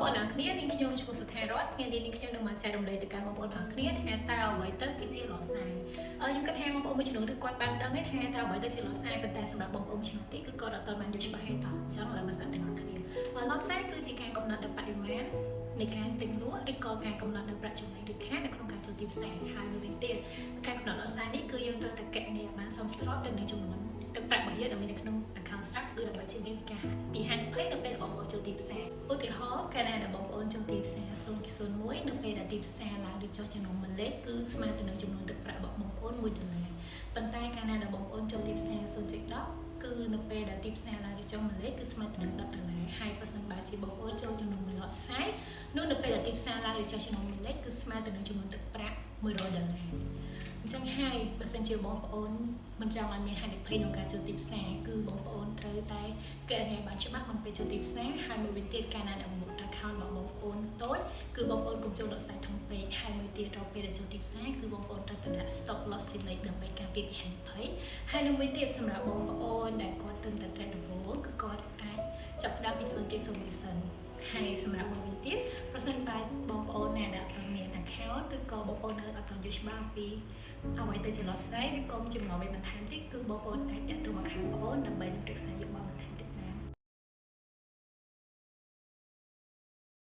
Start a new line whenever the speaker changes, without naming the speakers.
ប្អូនអ្នកគ្នានាងខ្ញុំឈ្មោះសុថារតថ្ងៃនេះនាងខ្ញុំនឹងមកចែករំលែកទៅកាន់បងប្អូនអ្នកគ្នាថាតើអ្វីទៅគឺជាលសាយខ្ញុំគិតថាបងប្អូនមួយចំនួនគាត់បានដឹងថាតើអ្វីទៅជាលសាយប៉ុន្តែសម្រាប់បងប្អូនមួយចំនួនទៀតគឺគាត់អត់ទាន់បានយល់ច្បាស់ទេតោះអញ្ចឹងឥឡូវមកស្ដាប់ទាំងអស់គ្នាលសាយគឺជាការកំណត់នូវបរិមាណនៃការទិញលក់ឬក៏ការកំណត់នូវប្រាក់ចំណេញឬខាតនៅក្នុងការចូលទីផ្សារហើយមួយវិញទៀតការកំណត់លសាយនេះគឺយើងត្រូវតែកណនាបានសមស្របទៅនឹងចំនួនទឹកប្រាក់របស់យើងដែលមាននៅក្នុង account ស្រាប់គឺដើម្បីជៀសវាងការពីហានិភ័យនៅពេលបងប្អូនចូលទីផ្សារឧទាហរណ៍កាលណាបងប្អូនចូលទីផ្សារ0.01នៅពេលដែលទីផ្សារឡើងឬចុះចំណុំមួយលេខគឺស្មើទៅនឹងចំនួនទឹកប្រាក់របស់បងប្អូន$1ប៉ុន្តែកាលណាបងប្អូនចូលទីផ្សារ0.10គឺនៅពេលដែលទីផ្សារឡើងឬចុះមួយលេខគឺស្មើទៅនឹង$10ហើយប្រសិនបើជាបងប្អូនចូលចំនួន1លាត់ខ្សែនោះនៅពេលដែលទីផ្សារឡើងឬចុះចំណុំមួយលេខគឺស្មើទៅនឹងចំនួនទឹកប្រាក់$100អញ្ចឹងហើយបើសិនជាបងប្អូនមិនចង់ឲ្យមានហានិភ័យក្នុងការចូលទីផ្សារគឺបងប្អូនត្រូវតែកណនាបានច្បាស់មុនពេលចូលទីផ្សារហើយមួយវិញទៀតកាលណាដែល account របស់បងប្អូនតូចគឺបងប្អូនកុំចូលដកសាយធំពេកហើយមួយទៀតដល់ពេលដែលចូលទីផ្សារគឺបងប្អូនត្រូវតែដាក់ stop loss ជានិច្ចដើម្បីការពារពីហានិភ័យហើយនឹងមួយទៀតសម្រាប់បងប្អូនដែលគាត់ទើបតែ trade ដំបូងគឺគាត់អាចចាប់ផ្ដើមពី0.01សិនហើយសម្រាប់មួយវិញទៀតប្រសិនបើបងប្អូនណាដែលអត់មាន account ឬក៏បងប្អូននៅអត់ទាន់យល់ច្បាស់ពីអ្វីទៅជា loss វាកុំចម្ងល់វាបន្ថែមទៀតគឺបងប្អូនអាចតាក់ទង account បងប្អូនដើម្បីនឹងប្រឹក្សាយោបល់បន្ថែម